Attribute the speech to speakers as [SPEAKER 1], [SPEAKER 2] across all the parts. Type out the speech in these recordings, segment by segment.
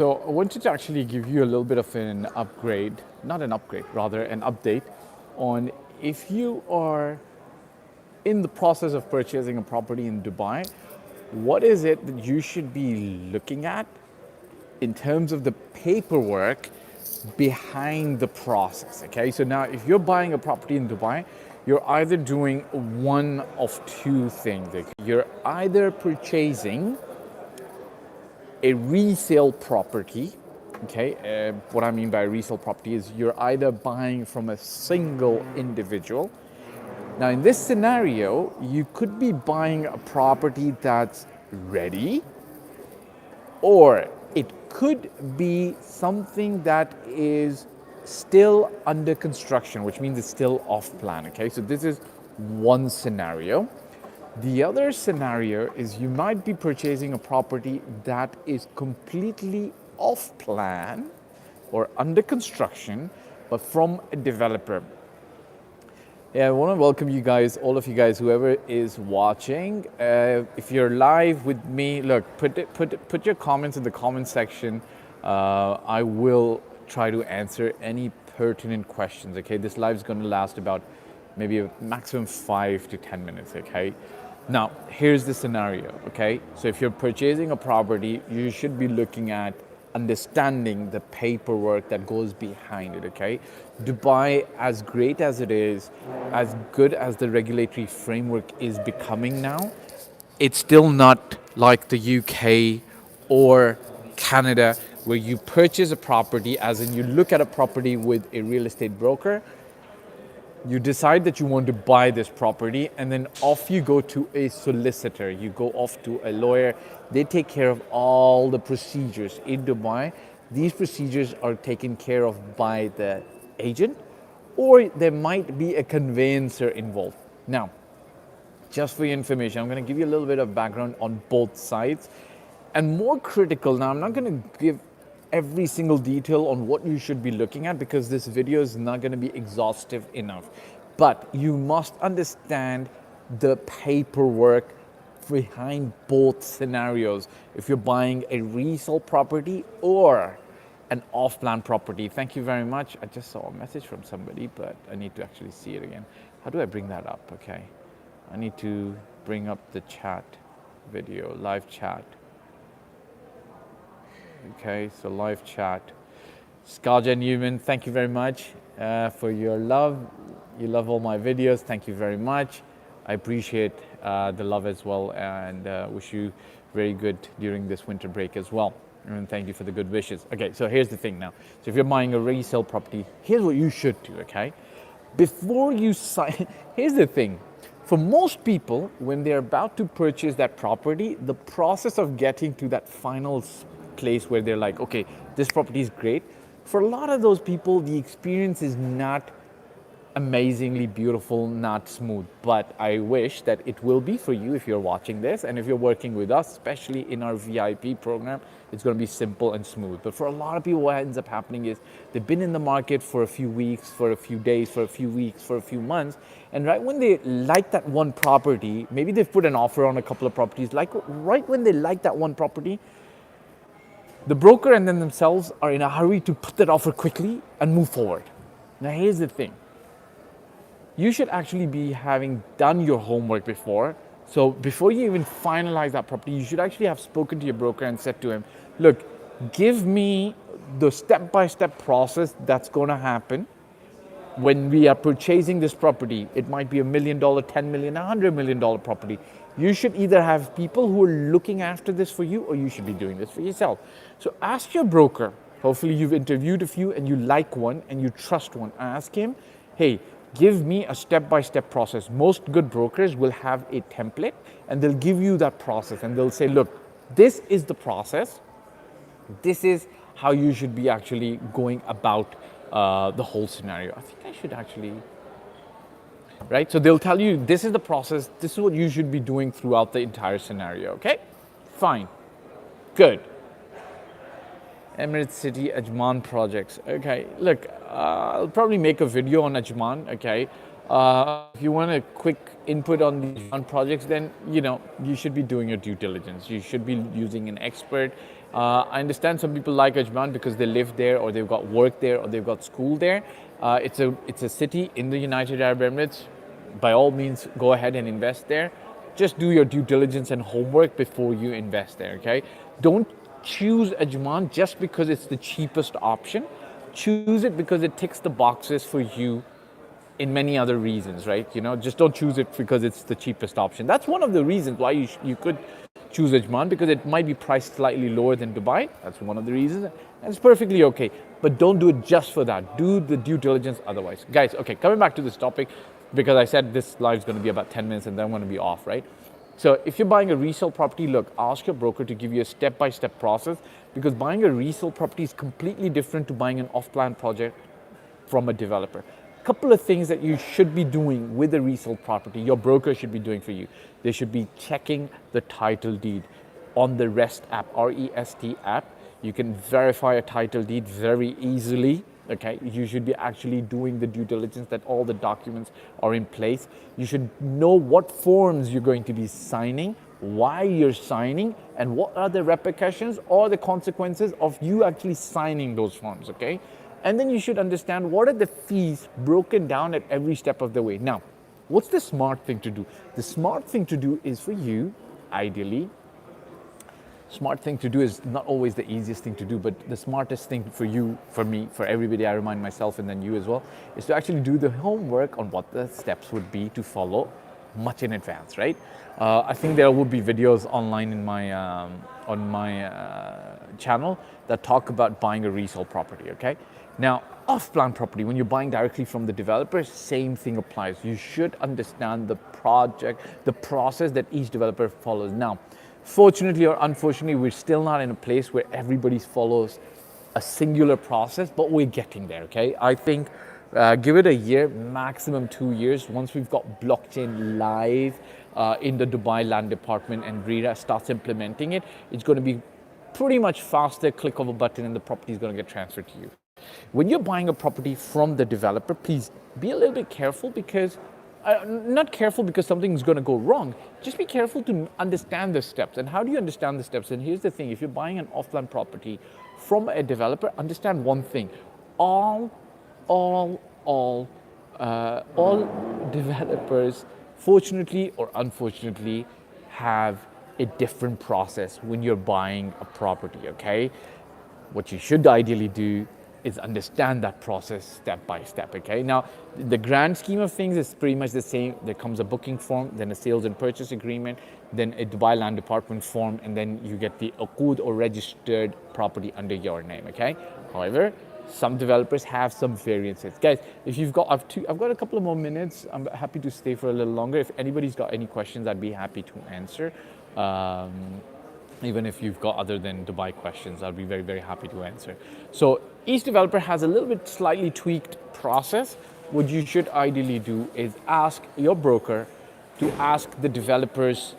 [SPEAKER 1] So I wanted to actually give you a little bit of an upgrade, not an upgrade, rather an update on if you are in the process of purchasing a property in Dubai, what is it that you should be looking at in terms of the paperwork behind the process, okay? So now if you're buying a property in Dubai, you're either doing one of two things. Okay? You're either purchasing a resale property. Okay, what I mean by resale property is you're either buying from a single individual. Now, in this scenario, you could be buying a property that's ready, or it could be something that is still under construction, which means it's still off plan. Okay, so this is one scenario. The other scenario is you might be purchasing a property that is completely off plan or under construction, but from a developer. Yeah, I want to welcome you guys, all of you guys, whoever is watching. If you're live with me, look, put your comments in the comment section. I will try to answer any pertinent questions. Okay, this live is going to last about maybe a maximum 5 to 10 minutes. Okay. Now, here's the scenario, okay? So if you're purchasing a property, you should be looking at understanding the paperwork that goes behind it, okay? Dubai, as great as it is, as good as the regulatory framework is becoming now, it's still not like the UK or Canada, where you purchase a property, as in you look at a property with a real estate broker, you decide that you want to buy this property, and then off you go to a solicitor. You go off to a lawyer. They take care of all the procedures in Dubai. These procedures are taken care of by the agent, or there might be a conveyancer involved. Now, just for your information, I'm going to give you a little bit of background on both sides. And more critical, now I'm not going to give every single detail on what you should be looking at because this video is not going to be exhaustive enough. But you must understand the paperwork behind both scenarios. If you're buying a resale property or an off-plan property. Thank you very much. I just saw a message from somebody, but I need to actually see it again. How do I bring that up? Okay. I need to bring up the chat video, live chat. Okay, so live chat. Scarja Newman, thank you very much for your love. You love all my videos. Thank you very much. I appreciate the love as well, and wish you very good during this winter break as well. And thank you for the good wishes. Okay, so here's the thing now. So if you're buying a resale property, here's what you should do, okay? Before you sign, here's the thing. For most people, when they're about to purchase that property, the process of getting to that final place where they're like, okay, this property is great. For a lot of those people, the experience is not amazingly beautiful, not smooth, but I wish that it will be for you if you're watching this, and if you're working with us, especially in our VIP program, it's going to be simple and smooth. But for a lot of people, what ends up happening is they've been in the market for a few weeks, for a few days, for a few weeks, for a few months, and right when they like that one property, maybe they've put an offer on a couple of properties, like right when they like that one property, the broker and then themselves are in a hurry to put that offer quickly and move forward. Now here's the thing. You should actually be having done your homework before. So before you even finalize that property, you should actually have spoken to your broker and said to him, look, give me the step-by-step process that's going to happen when we are purchasing this property. It might be $1 million, $10 million, $100 million property. You should either have people who are looking after this for you, or you should be doing this for yourself. So ask your broker. Hopefully you've interviewed a few and you like one and you trust one. Ask him, hey, give me a step-by-step process. Most good brokers will have a template and they'll give you that process and they'll say, look, this is the process. This is how you should be actually going about the whole scenario. I think I should actually, right? So they'll tell you, this is the process. This is what you should be doing throughout the entire scenario, okay? Fine, good. Emirates City Ajman projects. Okay, look, I'll probably make a video on Ajman, okay? If you want a quick input on these projects, then you should be doing your due diligence. You should be using an expert. I understand some people like Ajman because they live there, or they've got work there, or they've got school there. It's a city in the United Arab Emirates. By all means, go ahead and invest there. Just do your due diligence and homework before you invest there. Okay, don't choose Ajman just because it's the cheapest option. Choose it because it ticks the boxes for you in many other reasons, right? Just don't choose it because it's the cheapest option. That's one of the reasons why you could choose Ajman, because it might be priced slightly lower than Dubai. That's one of the reasons. And it's perfectly okay. But don't do it just for that. Do the due diligence otherwise. Guys, okay, coming back to this topic, because I said this live is going to be about 10 minutes and then I'm going to be off, right? So if you're buying a resale property, look, ask your broker to give you a step-by-step process, because buying a resale property is completely different to buying an off-plan project from a developer. Couple of things that you should be doing with a resale property, your broker should be doing for you. They should be checking the title deed on the REST app, R-E-S-T app. You can verify a title deed very easily. Okay, you should be actually doing the due diligence that all the documents are in place. You should know what forms you're going to be signing, why you're signing, and what are the repercussions or the consequences of you actually signing those forms, okay? And then you should understand what are the fees broken down at every step of the way. Now, what's the smart thing to do? The smart thing to do is for you, ideally, smart thing to do is not always the easiest thing to do, but the smartest thing for you, for me, for everybody, I remind myself and then you as well, is to actually do the homework on what the steps would be to follow much in advance, right? I think there will be videos online in my on my channel that talk about buying a resale property, okay? Now, off-plan property, when you're buying directly from the developer, same thing applies. You should understand the project, the process that each developer follows. Now, fortunately or unfortunately, we're still not in a place where everybody follows a singular process, but we're getting there, okay? I think give it a year, maximum 2 years. Once we've got blockchain live in the Dubai Land Department and RERA starts implementing it, it's going to be pretty much faster, click of a button and the property is going to get transferred to you. When you're buying a property from the developer, please be a little bit careful, because not careful because something's going to go wrong. Just be careful to understand the steps. And how do you understand the steps? And here's the thing: if you're buying an off-plan property from a developer, understand one thing: all developers, fortunately or unfortunately, have a different process when you're buying a property. Okay, what you should ideally do is understand that process step by step, okay? Now, the grand scheme of things is pretty much the same. There comes a booking form, then a sales and purchase agreement, then a Dubai Land Department form, and then you get the Aqood or registered property under your name, okay? However, some developers have some variances. Guys, if you've got, I've got a couple of more minutes. I'm happy to stay for a little longer. If anybody's got any questions, I'd be happy to answer. Even if you've got other than Dubai questions, I'll be very, very happy to answer. So each developer has a little bit slightly tweaked process. What you should ideally do is ask your broker to ask the developer's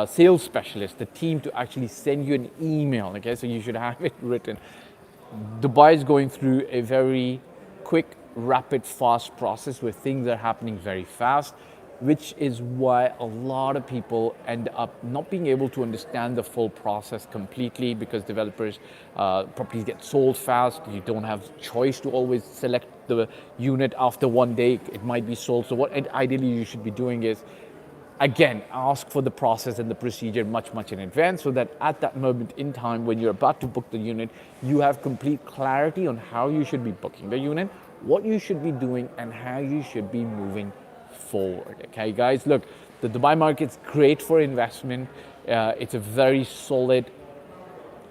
[SPEAKER 1] sales specialist, the team, to actually send you an email, okay? So you should have it written. Dubai is going through a very quick, rapid, fast process where things are happening very fast, which is why a lot of people end up not being able to understand the full process completely, because developers, properties get sold fast. You don't have choice to always select the unit after one day. It might be sold. So what ideally you should be doing is, again, ask for the process and the procedure much in advance, so that at that moment in time when you're about to book the unit, you have complete clarity on how you should be booking the unit, what you should be doing, and how you should be moving forward. Okay, guys, look, the Dubai market's great for investment. It's a very solid,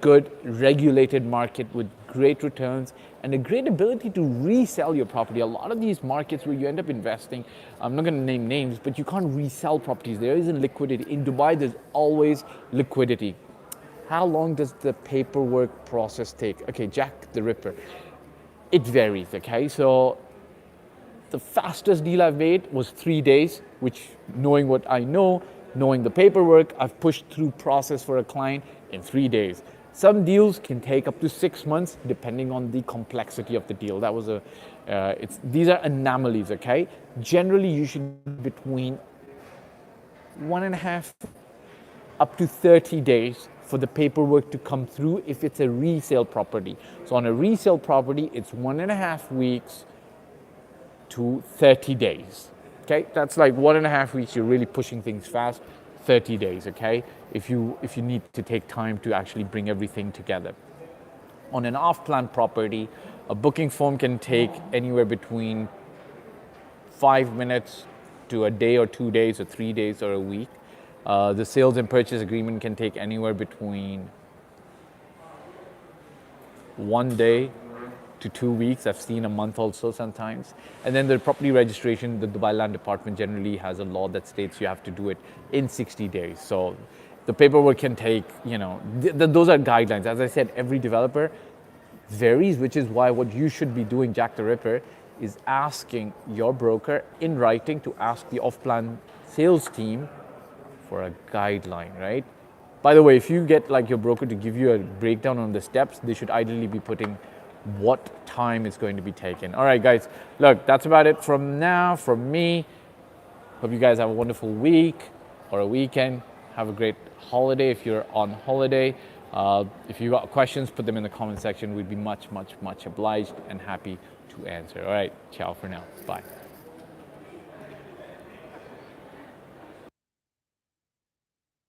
[SPEAKER 1] good, regulated market with great returns and a great ability to resell your property. A lot of these markets where you end up investing, I'm not going to name names, but you can't resell properties. There isn't liquidity. In Dubai, there's always liquidity. How long does the paperwork process take? Okay, Jack the Ripper. It varies, okay? So the fastest deal I've made was 3 days, which, knowing what I know, knowing the paperwork, I've pushed through process for a client in 3 days. Some deals can take up to 6 months depending on the complexity of the deal. That was these are anomalies, okay? Generally, you should be between 1.5 up to 30 days for the paperwork to come through if it's a resale property. So on a resale property, it's 1.5 weeks to 30 days. Okay, that's like 1.5 weeks. You're really pushing things fast. 30 days. Okay, if you need to take time to actually bring everything together. On an off-plan property, a booking form can take anywhere between 5 minutes to a day or 2 days or 3 days or a week. The sales and purchase agreement can take anywhere between 1 day to 2 weeks. I've seen a month also sometimes. And then the property registration, the Dubai Land Department generally has a law that states you have to do it in 60 days. So the paperwork can take, those are guidelines. As I said, every developer varies, which is why what you should be doing, Jack the Ripper, is asking your broker in writing to ask the off-plan sales team for a guideline, right? By the way, if you get like your broker to give you a breakdown on the steps, they should ideally be putting what time it's going to be taken. All right, guys, look, that's about it from me. Hope you guys have a wonderful week or a weekend. Have a great holiday if you're on holiday. If you got questions, put them in the comment section. We'd be much, much, much obliged and happy to answer. All right, ciao for now. Bye.